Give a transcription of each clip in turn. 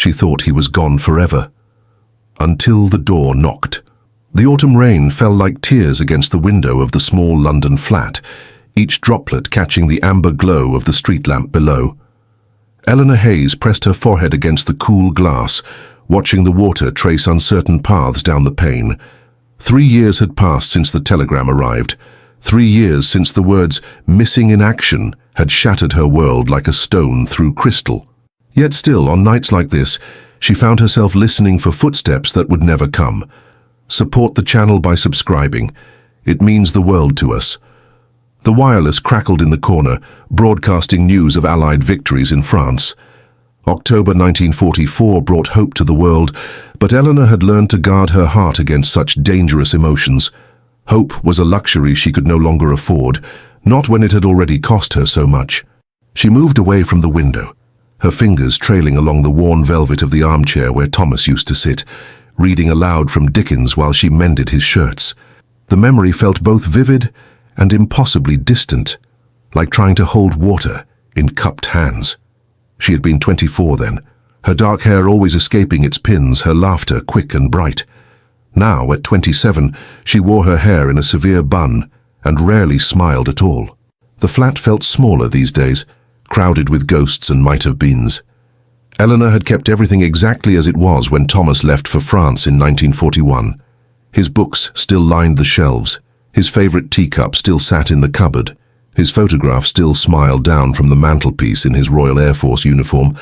she thought he was gone forever. Until the door knocked. The autumn rain fell like tears against the window of the small London flat, each droplet catching the amber glow of the street lamp below. Eleanor Hayes pressed her forehead against the cool glass, watching the water trace uncertain paths down the pane. 3 years had passed since the telegram arrived. 3 years since the words "missing in action" had shattered her world like a stone through crystal. Yet still, on nights like this, she found herself listening for footsteps that would never come. Support the channel by subscribing. It means the world to us. The wireless crackled in the corner, broadcasting news of Allied victories in France. October 1944 brought hope to the world, but Eleanor had learned to guard her heart against such dangerous emotions. Hope was a luxury she could no longer afford, not when it had already cost her so much. She moved away from the window, her fingers trailing along the worn velvet of the armchair where Thomas used to sit, reading aloud from Dickens while she mended his shirts. The memory felt both vivid and impossibly distant, like trying to hold water in cupped hands. She had been 24 then, her dark hair always escaping its pins, her laughter quick and bright. Now, at 27, she wore her hair in a severe bun and rarely smiled at all. The flat felt smaller these days, crowded with ghosts and might-have-beens. Eleanor had kept everything exactly as it was when Thomas left for France in 1941. His books still lined the shelves. His favorite teacup still sat in the cupboard. His photograph still smiled down from the mantelpiece in his Royal Air Force uniform,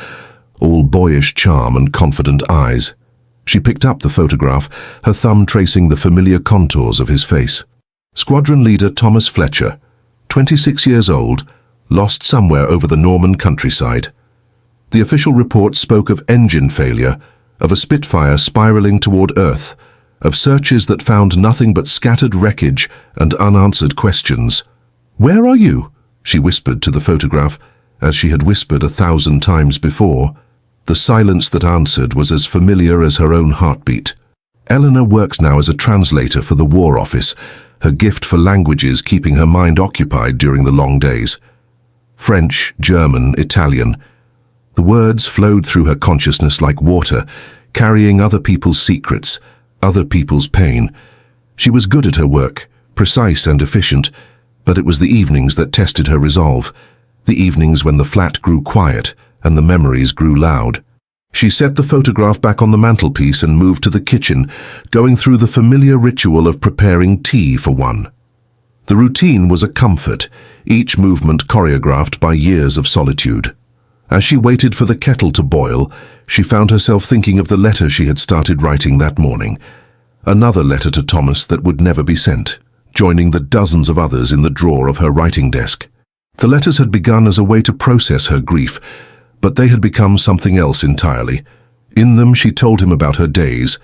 all boyish charm and confident eyes. She picked up the photograph, her thumb tracing the familiar contours of his face. Squadron leader Thomas Fletcher, 26 years old, lost somewhere over the Norman countryside. The official report spoke of engine failure, of a Spitfire spiraling toward Earth, of searches that found nothing but scattered wreckage and unanswered questions. "Where are you?" she whispered to the photograph, as she had whispered 1,000 times before. The silence that answered was as familiar as her own heartbeat. Eleanor worked now as a translator for the War Office, her gift for languages keeping her mind occupied during the long days. French, German, Italian. The words flowed through her consciousness like water, carrying other people's secrets, other people's pain. She was good at her work, precise and efficient, but it was the evenings that tested her resolve, the evenings when the flat grew quiet and the memories grew loud. She set the photograph back on the mantelpiece and moved to the kitchen, going through the familiar ritual of preparing tea for one. The routine was a comfort, each movement choreographed by years of solitude. As she waited for the kettle to boil, she found herself thinking of the letter she had started writing that morning. Another letter to Thomas that would never be sent, joining the dozens of others in the drawer of her writing desk. The letters had begun as a way to process her grief, but they had become something else entirely. In them she told him about her days,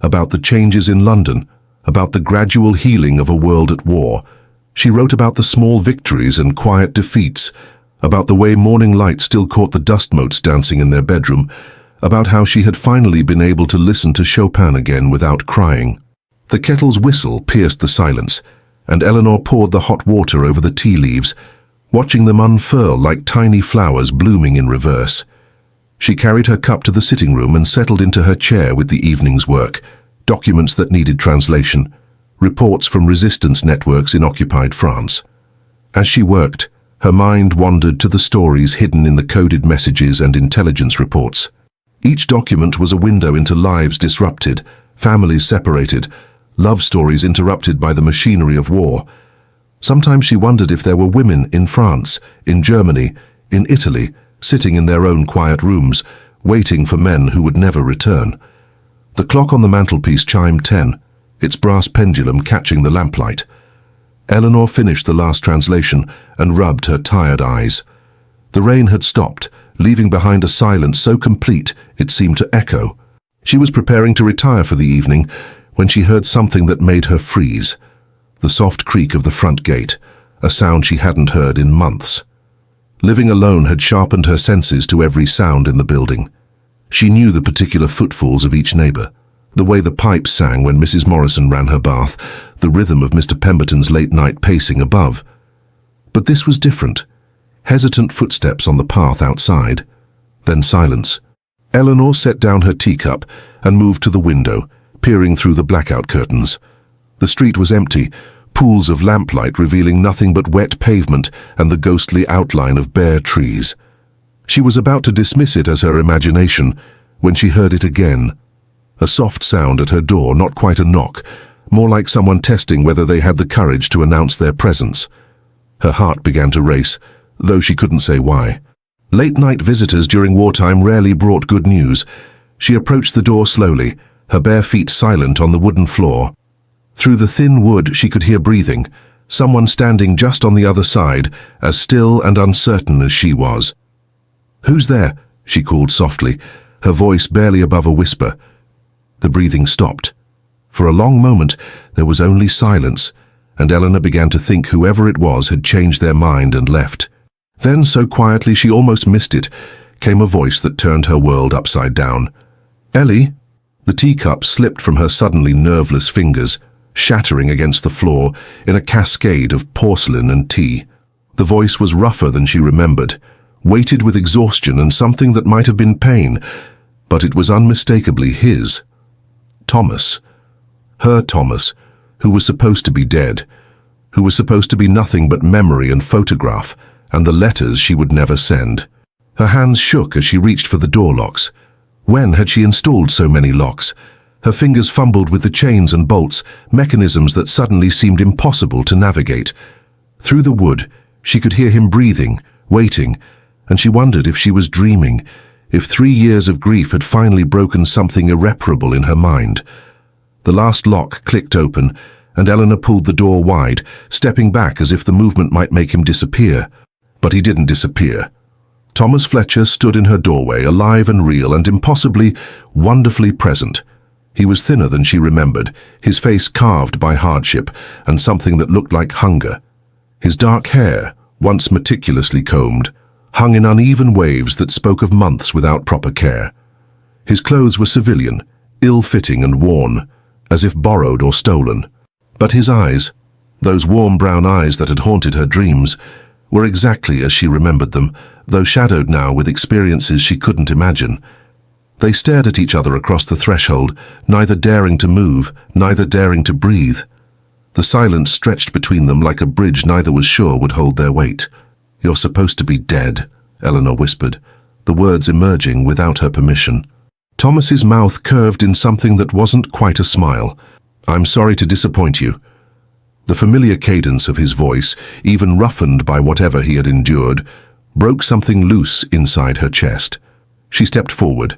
about the changes in London, about the gradual healing of a world at war. She wrote about the small victories and quiet defeats, about the way morning light still caught the dust motes dancing in their bedroom, about how she had finally been able to listen to Chopin again without crying. The kettle's whistle pierced the silence, and Eleanor poured the hot water over the tea leaves, watching them unfurl like tiny flowers blooming in reverse. She carried her cup to the sitting room and settled into her chair with the evening's work, documents that needed translation, reports from resistance networks in occupied France. As she worked, her mind wandered to the stories hidden in the coded messages and intelligence reports. Each document was a window into lives disrupted, families separated, love stories interrupted by the machinery of war. Sometimes she wondered if there were women in France, in Germany, in Italy, sitting in their own quiet rooms, waiting for men who would never return. The clock on the mantelpiece chimed 10, its brass pendulum catching the lamplight. Eleanor finished the last translation and rubbed her tired eyes. The rain had stopped, leaving behind a silence so complete it seemed to echo. She was preparing to retire for the evening when she heard something that made her freeze. The soft creak of the front gate, a sound she hadn't heard in months. Living alone had sharpened her senses to every sound in the building. She knew the particular footfalls of each neighbour, the way the pipes sang when Mrs. Morrison ran her bath, the rhythm of Mr. Pemberton's late-night pacing above. But this was different. Hesitant footsteps on the path outside, then silence. Eleanor set down her teacup and moved to the window, peering through the blackout curtains. The street was empty, pools of lamplight revealing nothing but wet pavement and the ghostly outline of bare trees. She was about to dismiss it as her imagination when she heard it again. A soft sound at her door, not quite a knock, more like someone testing whether they had the courage to announce their presence. Her heart began to race, though she couldn't say why. Late-night visitors during wartime rarely brought good news. She approached the door slowly, her bare feet silent on the wooden floor. Through the thin wood she could hear breathing, someone standing just on the other side, as still and uncertain as she was. "Who's there?" she called softly, her voice barely above a whisper. The breathing stopped. For a long moment there was only silence, and Eleanor began to think whoever it was had changed their mind and left. Then, so quietly she almost missed it, came a voice that turned her world upside down. "Ellie?" The teacup slipped from her suddenly nerveless fingers, shattering against the floor in a cascade of porcelain and tea. The voice was rougher than she remembered, weighted with exhaustion and something that might have been pain, but it was unmistakably his. Thomas. Her Thomas, who was supposed to be dead, who was supposed to be nothing but memory and photograph, and the letters she would never send. Her hands shook as she reached for the door locks. When had she installed so many locks? Her fingers fumbled with the chains and bolts, mechanisms that suddenly seemed impossible to navigate. Through the wood, she could hear him breathing, waiting, and she wondered if she was dreaming, if 3 years of grief had finally broken something irreparable in her mind. The last lock clicked open, and Eleanor pulled the door wide, stepping back as if the movement might make him disappear. But he didn't disappear. Thomas Fletcher stood in her doorway, alive and real and impossibly, wonderfully present. He was thinner than she remembered, his face carved by hardship and something that looked like hunger. His dark hair, once meticulously combed, hung in uneven waves that spoke of months without proper care. His clothes were civilian, ill-fitting and worn, as if borrowed or stolen. But his eyes, those warm brown eyes that had haunted her dreams, were exactly as she remembered them, though shadowed now with experiences she couldn't imagine. They stared at each other across the threshold, neither daring to move, neither daring to breathe. The silence stretched between them like a bridge neither was sure would hold their weight. "You're supposed to be dead," Eleanor whispered, the words emerging without her permission. Thomas's mouth curved in something that wasn't quite a smile. "I'm sorry to disappoint you." The familiar cadence of his voice, even roughened by whatever he had endured, broke something loose inside her chest. She stepped forward,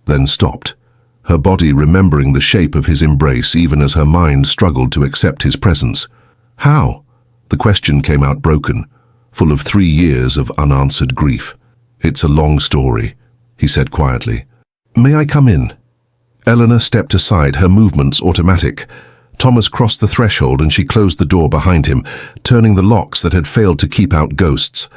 then stopped, her body remembering the shape of his embrace even as her mind struggled to accept his presence. "How?" The question came out broken, full of 3 years of unanswered grief. "It's a long story," he said quietly. "May I come in?" Eleanor stepped aside, her movements automatic. Thomas crossed the threshold and she closed the door behind him, turning the locks that had failed to keep out ghosts.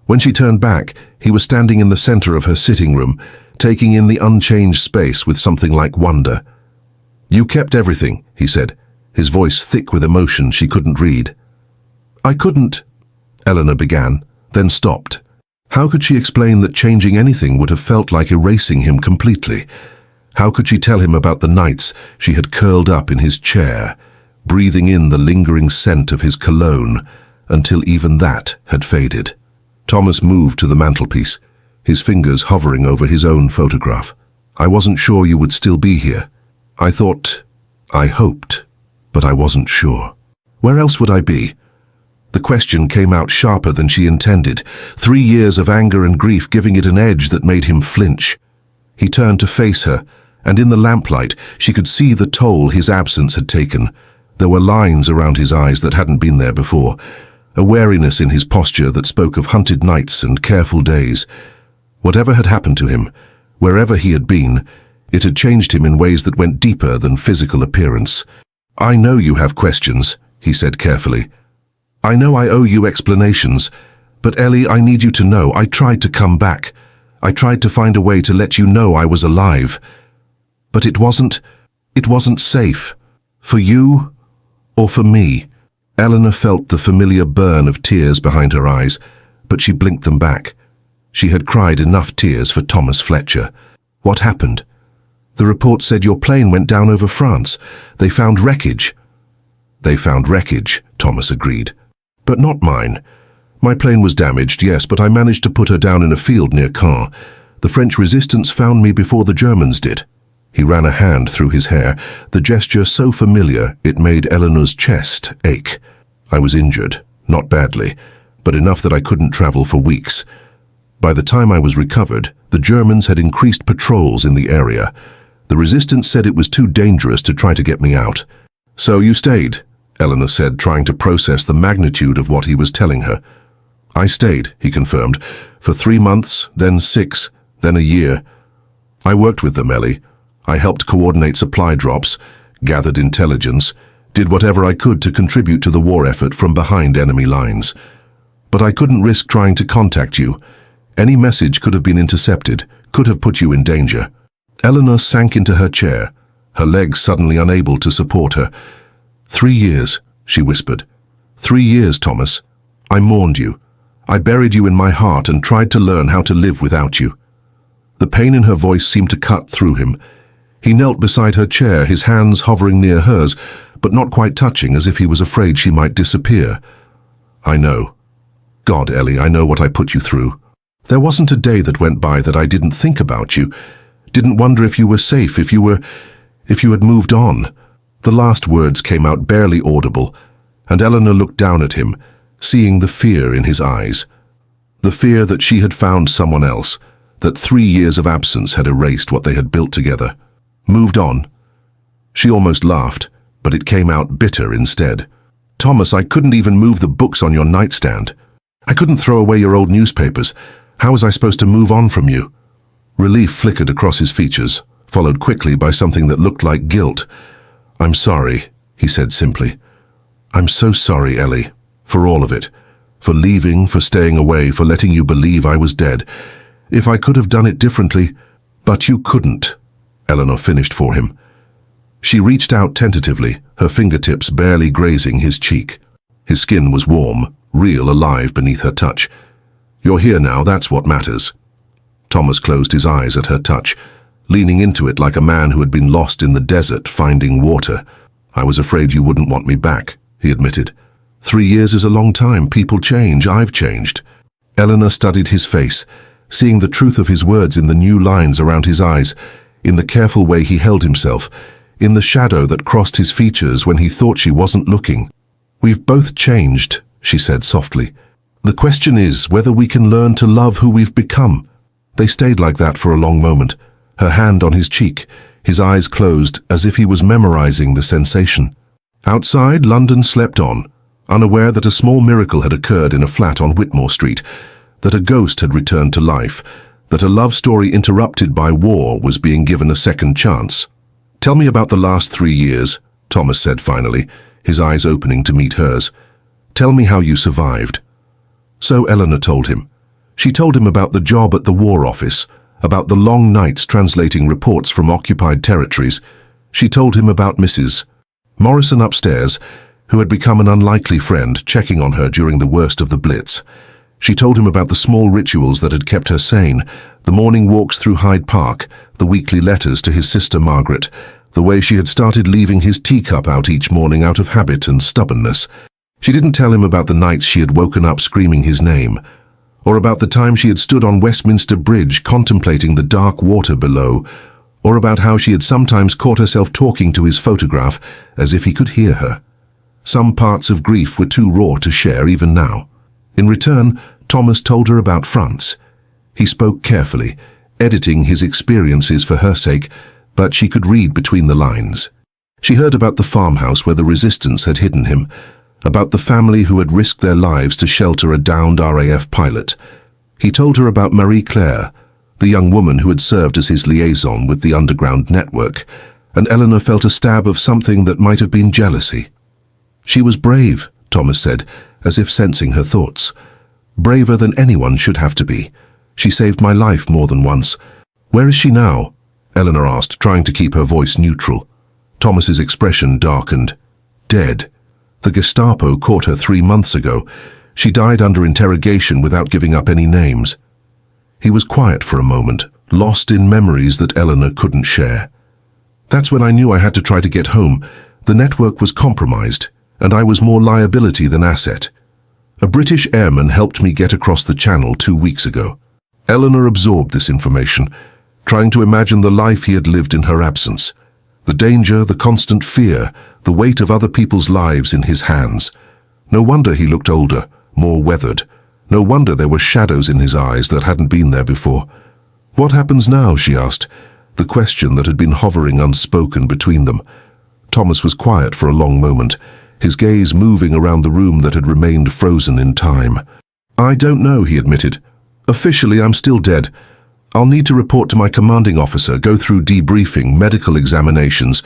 When she turned back, he was standing in the center of her sitting room, taking in the unchanged space with something like wonder. "You kept everything," he said, his voice thick with emotion she couldn't read. "I couldn't," Eleanor began, then stopped. How could she explain that changing anything would have felt like erasing him completely? How could she tell him about the nights she had curled up in his chair, breathing in the lingering scent of his cologne, until even that had faded? Thomas moved to the mantelpiece, his fingers hovering over his own photograph. "I wasn't sure you would still be here. I hoped, but I wasn't sure. Where else would I be?" The question came out sharper than she intended, 3 years of anger and grief giving it an edge that made him flinch. He turned to face her, and in the lamplight she could see the toll his absence had taken. There were lines around his eyes that hadn't been there before, a wariness in his posture that spoke of hunted nights and careful days. Whatever had happened to him, wherever he had been, it had changed him in ways that went deeper than physical appearance. "I know you have questions," he said carefully. "I know I owe you explanations, but Ellie, I need you to know I tried to come back. I tried to find a way to let you know I was alive. But it wasn't safe. For you, or for me." Eleanor felt the familiar burn of tears behind her eyes, but she blinked them back. She had cried enough tears for Thomas Fletcher. What happened? The report said your plane went down over France. They found wreckage. They found wreckage, Thomas agreed. But not mine. My plane was damaged, yes, but I managed to put her down in a field near Caen. The French resistance found me before the Germans did. He ran a hand through his hair, the gesture so familiar it made Eleanor's chest ache. I was injured, not badly, but enough that I couldn't travel for weeks. By the time I was recovered, the Germans had increased patrols in the area. The resistance said it was too dangerous to try to get me out. So you stayed, Eleanor said, trying to process the magnitude of what he was telling her. I stayed, he confirmed, for 3 months, then 6, then a year. I worked with them, Ellie. I helped coordinate supply drops, gathered intelligence, did whatever I could to contribute to the war effort from behind enemy lines. But I couldn't risk trying to contact you. Any message could have been intercepted, could have put you in danger. Eleanor sank into her chair, her legs suddenly unable to support her. 3 years, she whispered. 3 years, Thomas. I mourned you. I buried you in my heart and tried to learn how to live without you. The pain in her voice seemed to cut through him. He knelt beside her chair, his hands hovering near hers, but not quite touching, as if he was afraid she might disappear. I know. God, Ellie, I know what I put you through. There wasn't a day that went by that I didn't think about you, didn't wonder if you were safe, if you had moved on. The last words came out barely audible, and Eleanor looked down at him, seeing the fear in his eyes. The fear that she had found someone else, that 3 years of absence had erased what they had built together. Moved on. She almost laughed, but it came out bitter instead. Thomas, I couldn't even move the books on your nightstand. I couldn't throw away your old newspapers. How was I supposed to move on from you? Relief flickered across his features, followed quickly by something that looked like guilt. I'm sorry, he said simply. I'm so sorry, Ellie, for all of it. For leaving, for staying away, for letting you believe I was dead. If I could have done it differently, but you couldn't, Eleanor finished for him. She reached out tentatively, her fingertips barely grazing his cheek. His skin was warm, real, alive beneath her touch. You're here now, that's what matters. Thomas closed his eyes at her touch, leaning into it like a man who had been lost in the desert finding water. I was afraid you wouldn't want me back, he admitted. 3 years is a long time, people change, I've changed. Eleanor studied his face, seeing the truth of his words in the new lines around his eyes, in the careful way he held himself, in the shadow that crossed his features when he thought she wasn't looking. We've both changed, she said softly. The question is whether we can learn to love who we've become. They stayed like that for a long moment, her hand on his cheek, his eyes closed as if he was memorizing the sensation. Outside, London slept on, unaware that a small miracle had occurred in a flat on Whitmore Street, that a ghost had returned to life, that a love story interrupted by war was being given a second chance. Tell me about the last 3 years, Thomas said finally, his eyes opening to meet hers. Tell me how you survived. So Eleanor told him. She told him about the job at the War Office, about the long nights translating reports from occupied territories. She told him about Mrs. Morrison upstairs, who had become an unlikely friend, checking on her during the worst of the Blitz. She told him about the small rituals that had kept her sane, the morning walks through Hyde Park, the weekly letters to his sister Margaret, the way she had started leaving his teacup out each morning out of habit and stubbornness. She didn't tell him about the nights she had woken up screaming his name, or about the time she had stood on Westminster Bridge contemplating the dark water below, or about how she had sometimes caught herself talking to his photograph as if he could hear her. Some parts of grief were too raw to share even now. In return, Thomas told her about France. He spoke carefully, editing his experiences for her sake, but she could read between the lines. She heard about the farmhouse where the resistance had hidden him, about the family who had risked their lives to shelter a downed RAF pilot. He told her about Marie-Claire, the young woman who had served as his liaison with the underground network, and Eleanor felt a stab of something that might have been jealousy. She was brave, Thomas said, as if sensing her thoughts. Braver than anyone should have to be. She saved my life more than once. Where is she now? Eleanor asked, trying to keep her voice neutral. Thomas's expression darkened. Dead. The Gestapo caught her 3 months ago. She died under interrogation without giving up any names. He was quiet for a moment, lost in memories that Eleanor couldn't share. That's when I knew I had to try to get home. The network was compromised, and I was more liability than asset. A British airman helped me get across the channel 2 weeks ago. Eleanor absorbed this information, trying to imagine the life he had lived in her absence. The danger, the constant fear, the weight of other people's lives in his hands. No wonder he looked older, more weathered. No wonder there were shadows in his eyes that hadn't been there before. "What happens now?" she asked, the question that had been hovering unspoken between them. Thomas was quiet for a long moment, his gaze moving around the room that had remained frozen in time. "I don't know," he admitted. "Officially, I'm still dead. I'll need to report to my commanding officer, go through debriefing, medical examinations.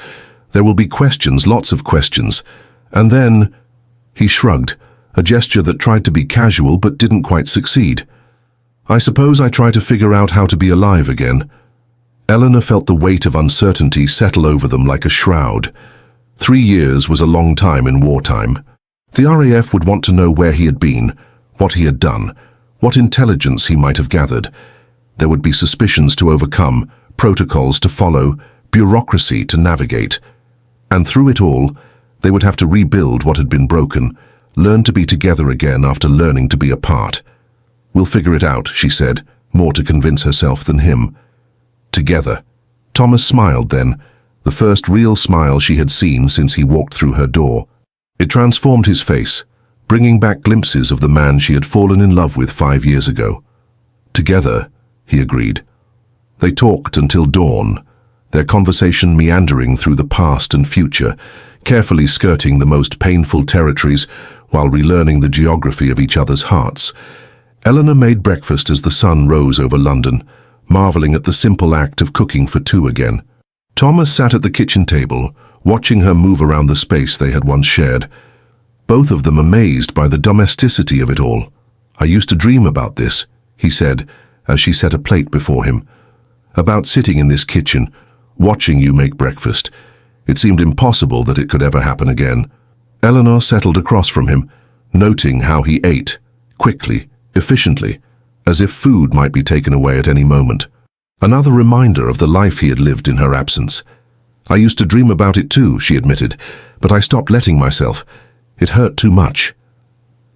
There will be questions, lots of questions. And then—" He shrugged, a gesture that tried to be casual but didn't quite succeed. "I suppose I try to figure out how to be alive again." Eleanor felt the weight of uncertainty settle over them like a shroud. 3 years was a long time in wartime. The RAF would want to know where he had been, what he had done, what intelligence he might have gathered. There would be suspicions to overcome, protocols to follow, bureaucracy to navigate. And through it all, they would have to rebuild what had been broken, learn to be together again after learning to be apart. "We'll figure it out," she said, more to convince herself than him. Together. Thomas smiled then, the first real smile she had seen since he walked through her door. It transformed his face, bringing back glimpses of the man she had fallen in love with 5 years ago. "Together," he agreed. They talked until dawn, their conversation meandering through the past and future, carefully skirting the most painful territories while relearning the geography of each other's hearts. Eleanor made breakfast as the sun rose over London, marveling at the simple act of cooking for two again. Thomas sat at the kitchen table, watching her move around the space they had once shared, both of them amazed by the domesticity of it all. "I used to dream about this," he said, as she set a plate before him. "About sitting in this kitchen, watching you make breakfast. It seemed impossible that it could ever happen again." Eleanor settled across from him, noting how he ate, quickly, efficiently, as if food might be taken away at any moment. Another reminder of the life he had lived in her absence. "I used to dream about it too," she admitted, "but I stopped letting myself. It hurt too much."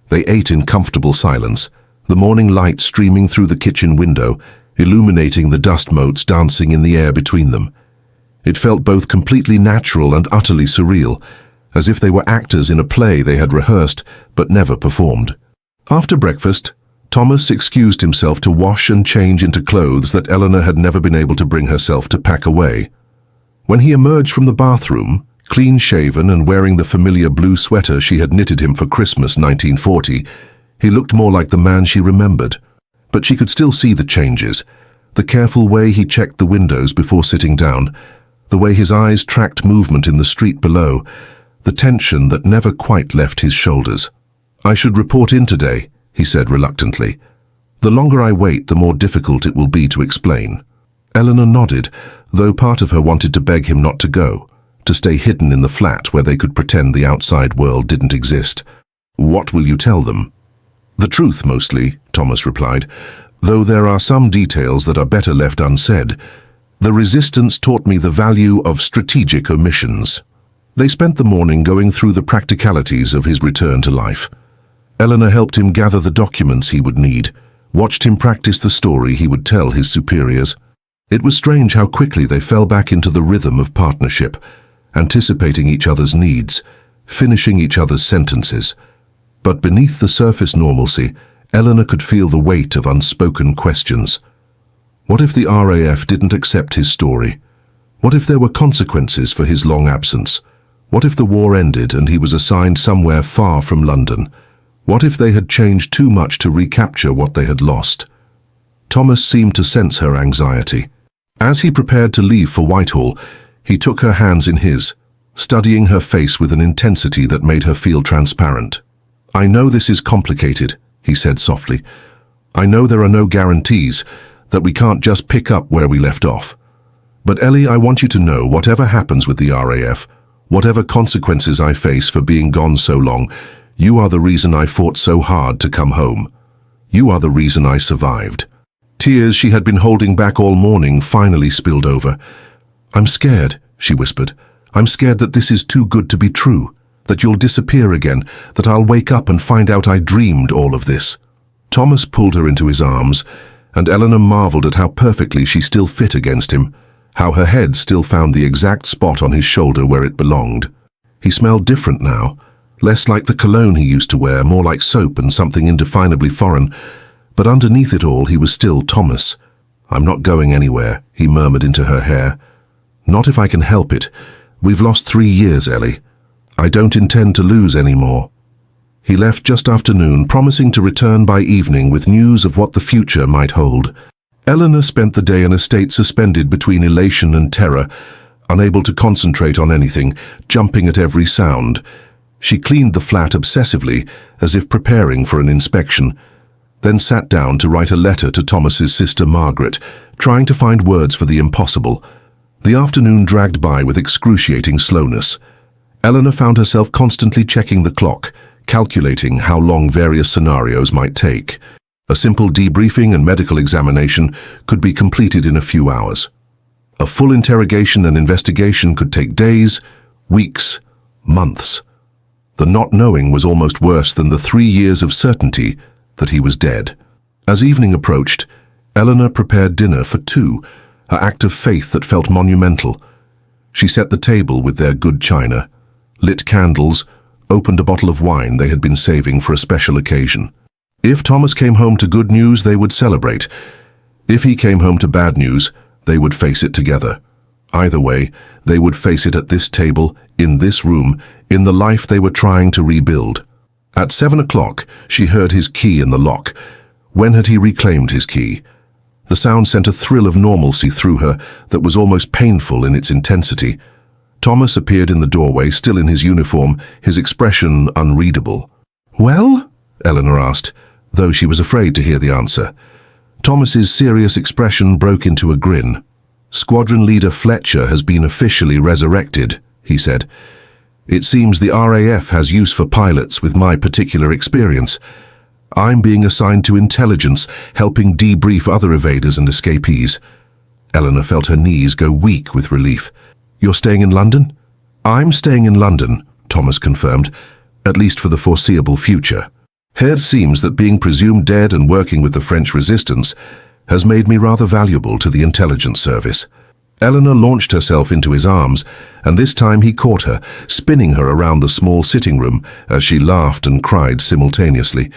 They ate in comfortable silence, the morning light streaming through the kitchen window, illuminating the dust motes dancing in the air between them. It felt both completely natural and utterly surreal, as if they were actors in a play they had rehearsed but never performed. After breakfast, Thomas excused himself to wash and change into clothes that Eleanor had never been able to bring herself to pack away. When he emerged from the bathroom, clean-shaven and wearing the familiar blue sweater she had knitted him for Christmas 1940, he looked more like the man she remembered. But she could still see the changes, the careful way he checked the windows before sitting down, the way his eyes tracked movement in the street below, the tension that never quite left his shoulders. "I should report in today," he said reluctantly. "The longer I wait, the more difficult it will be to explain." Eleanor nodded, though part of her wanted to beg him not to go, to stay hidden in the flat where they could pretend the outside world didn't exist. "What will you tell them?" "The truth, mostly," Thomas replied, "though there are some details that are better left unsaid. The resistance taught me the value of strategic omissions." They spent the morning going through the practicalities of his return to life. Eleanor helped him gather the documents he would need, watched him practice the story he would tell his superiors. It was strange how quickly they fell back into the rhythm of partnership, anticipating each other's needs, finishing each other's sentences. But beneath the surface normalcy, Eleanor could feel the weight of unspoken questions. What if the RAF didn't accept his story? What if there were consequences for his long absence? What if the war ended and he was assigned somewhere far from London? What if they had changed too much to recapture what they had lost? Thomas seemed to sense her anxiety. As he prepared to leave for Whitehall, he took her hands in his, studying her face with an intensity that made her feel transparent. "I know this is complicated," he said softly. "I know there are no guarantees, that we can't just pick up where we left off. But Ellie, I want you to know whatever happens with the RAF, whatever consequences I face for being gone so long, you are the reason I fought so hard to come home. You are the reason I survived." Tears she had been holding back all morning finally spilled over. "I'm scared," she whispered. "I'm scared that this is too good to be true, that you'll disappear again, that I'll wake up and find out I dreamed all of this." Thomas pulled her into his arms, and Eleanor marveled at how perfectly she still fit against him, how her head still found the exact spot on his shoulder where it belonged. He smelled different now, less like the cologne he used to wear, more like soap and something indefinably foreign. But underneath it all, he was still Thomas. "I'm not going anywhere," he murmured into her hair. "Not if I can help it. We've lost 3 years, Ellie. I don't intend to lose any more." He left just after noon, promising to return by evening with news of what the future might hold. Eleanor spent the day in a state suspended between elation and terror, unable to concentrate on anything, jumping at every sound. She cleaned the flat obsessively, as if preparing for an inspection, then sat down to write a letter to Thomas's sister Margaret, trying to find words for the impossible. The afternoon dragged by with excruciating slowness. Eleanor found herself constantly checking the clock, calculating how long various scenarios might take. A simple debriefing and medical examination could be completed in a few hours. A full interrogation and investigation could take days, weeks, months. The not knowing was almost worse than the 3 years of certainty that he was dead. As evening approached, Eleanor prepared dinner for 2, an act of faith that felt monumental. She set the table with their good china, lit candles, opened a bottle of wine they had been saving for a special occasion. If Thomas came home to good news, they would celebrate. If he came home to bad news, they would face it together. Either way, they would face it at this table, in this room, in the life they were trying to rebuild. At 7 o'clock, she heard his key in the lock. When had he reclaimed his key? The sound sent a thrill of normalcy through her that was almost painful in its intensity. Thomas appeared in the doorway, still in his uniform, his expression unreadable. "Well?" Eleanor asked, though she was afraid to hear the answer. Thomas's serious expression broke into a grin. "Squadron Leader Fletcher has been officially resurrected," he said. "It seems the RAF has use for pilots with my particular experience. I'm being assigned to intelligence, helping debrief other evaders and escapees." Eleanor felt her knees go weak with relief. "You're staying in London?" "I'm staying in London," Thomas confirmed, "at least for the foreseeable future. It seems that being presumed dead and working with the French resistance has made me rather valuable to the intelligence service." Eleanor launched herself into his arms, and this time he caught her, spinning her around the small sitting room as she laughed and cried simultaneously.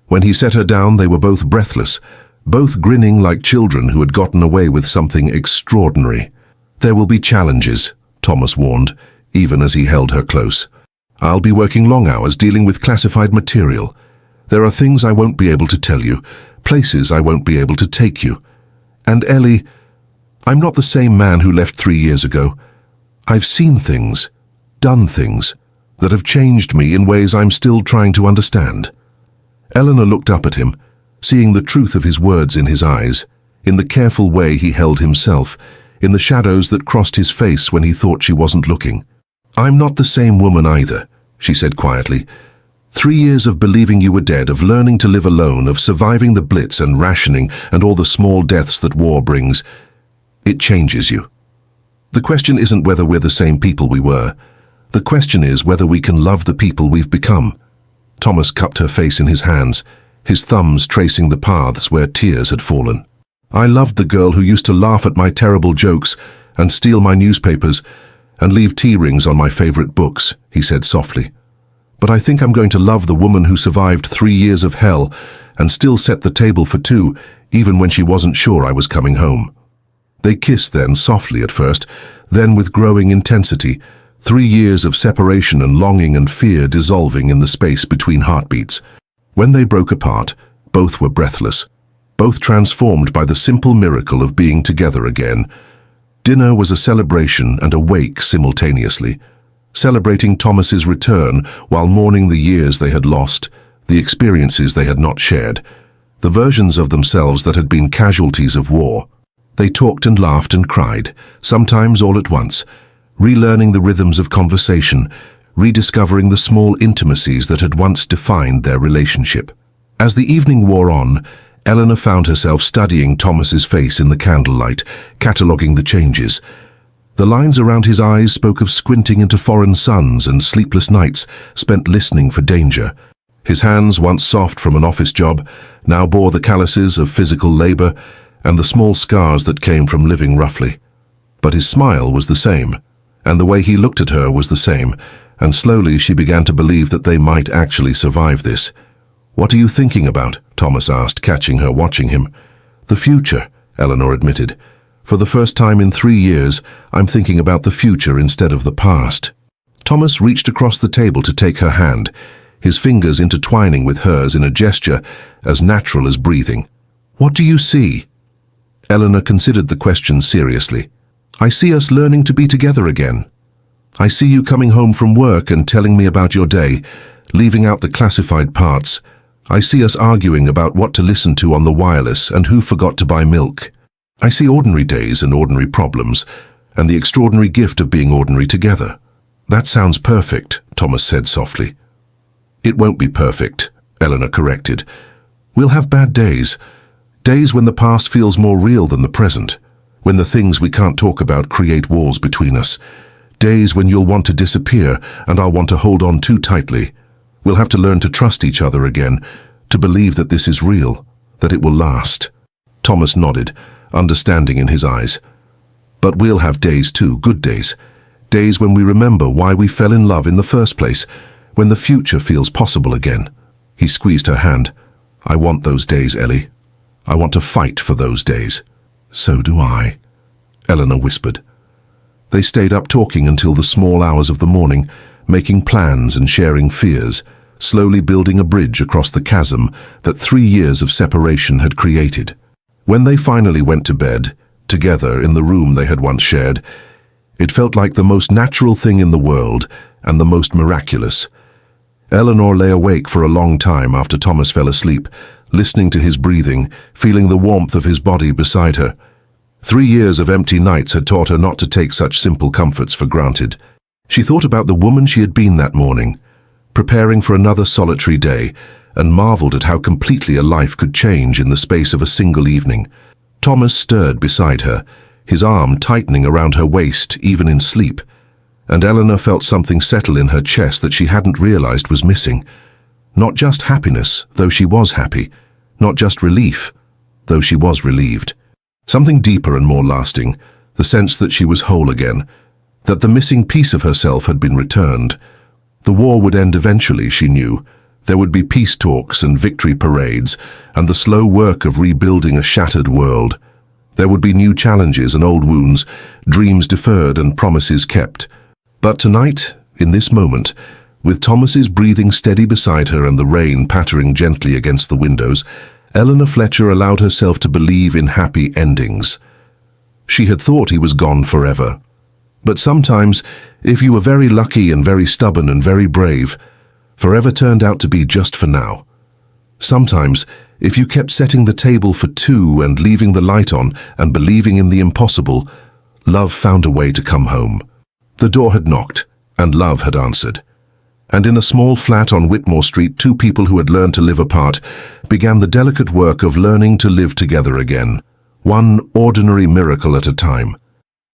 When he set her down, they were both breathless, both grinning like children who had gotten away with something extraordinary. "There will be challenges," Thomas warned, even as he held her close. "I'll be working long hours dealing with classified material. There are things I won't be able to tell you, places I won't be able to take you. And Ellie, I'm not the same man who left 3 years ago. I've seen things, done things, that have changed me in ways I'm still trying to understand." Eleanor looked up at him, seeing the truth of his words in his eyes, in the careful way he held himself, in the shadows that crossed his face when he thought she wasn't looking. "I'm not the same woman either," she said quietly. 3 years of believing you were dead, of learning to live alone, of surviving the Blitz and rationing and all the small deaths that war brings. It changes you. The question isn't whether we're the same people we were. The question is whether we can love the people we've become. Thomas cupped her face in his hands, his thumbs tracing the paths where tears had fallen. "I loved the girl who used to laugh at my terrible jokes and steal my newspapers and leave tea rings on my favorite books," he said softly. "But I think I'm going to love the woman who survived 3 years of hell and still set the table for 2, even when she wasn't sure I was coming home." They kissed then, softly at first, then with growing intensity, 3 years of separation and longing and fear dissolving in the space between heartbeats. When they broke apart, both were breathless, both transformed by the simple miracle of being together again. Dinner was a celebration and a wake simultaneously, celebrating Thomas's return while mourning the years they had lost, the experiences they had not shared, the versions of themselves that had been casualties of war. They talked and laughed and cried, sometimes all at once, relearning the rhythms of conversation, rediscovering the small intimacies that had once defined their relationship. As the evening wore on, Eleanor found herself studying Thomas's face in the candlelight, cataloguing the changes. The lines around his eyes spoke of squinting into foreign suns and sleepless nights spent listening for danger. His hands, once soft from an office job, now bore the calluses of physical labor and the small scars that came from living roughly. But his smile was the same, and the way he looked at her was the same, and slowly she began to believe that they might actually survive this. "What are you thinking about?" Thomas asked, catching her watching him. "The future," Eleanor admitted. "For the first time in 3 years, I'm thinking about the future instead of the past." Thomas reached across the table to take her hand, his fingers intertwining with hers in a gesture as natural as breathing. "What do you see?" Eleanor considered the question seriously. "I see us learning to be together again. I see you coming home from work and telling me about your day, leaving out the classified parts. I see us arguing about what to listen to on the wireless and who forgot to buy milk. I see ordinary days and ordinary problems, and the extraordinary gift of being ordinary together." "That sounds perfect," Thomas said softly. "It won't be perfect," Eleanor corrected. "We'll have bad days. Days when the past feels more real than the present, when the things we can't talk about create walls between us. Days when you'll want to disappear and I'll want to hold on too tightly. We'll have to learn to trust each other again, to believe that this is real, that it will last." Thomas nodded, understanding in his eyes. "But we'll have days too, good days. Days when we remember why we fell in love in the first place, when the future feels possible again." He squeezed her hand. "I want those days, Ellie. I want to fight for those days." "So do I," Eleanor whispered. They stayed up talking until the small hours of the morning, making plans and sharing fears, slowly building a bridge across the chasm that 3 years of separation had created. When they finally went to bed, together in the room they had once shared, it felt like the most natural thing in the world and the most miraculous. Eleanor lay awake for a long time after Thomas fell asleep, listening to his breathing, feeling the warmth of his body beside her. 3 years of empty nights had taught her not to take such simple comforts for granted. She thought about the woman she had been that morning, preparing for another solitary day, and marveled at how completely a life could change in the space of a single evening. Thomas stirred beside her, his arm tightening around her waist even in sleep, and Eleanor felt something settle in her chest that she hadn't realized was missing. Not just happiness, though she was happy, not just relief, though she was relieved. Something deeper and more lasting, the sense that she was whole again, that the missing piece of herself had been returned. The war would end eventually, she knew. There would be peace talks and victory parades, and the slow work of rebuilding a shattered world. There would be new challenges and old wounds, dreams deferred and promises kept. But tonight, in this moment, with Thomas's breathing steady beside her and the rain pattering gently against the windows, Eleanor Fletcher allowed herself to believe in happy endings. She had thought he was gone forever. But sometimes, if you were very lucky and very stubborn and very brave, forever turned out to be just for now. Sometimes, if you kept setting the table for two and leaving the light on and believing in the impossible, love found a way to come home. The door had knocked, and love had answered. And in a small flat on Whitmore Street, 2 people who had learned to live apart began the delicate work of learning to live together again, one ordinary miracle at a time.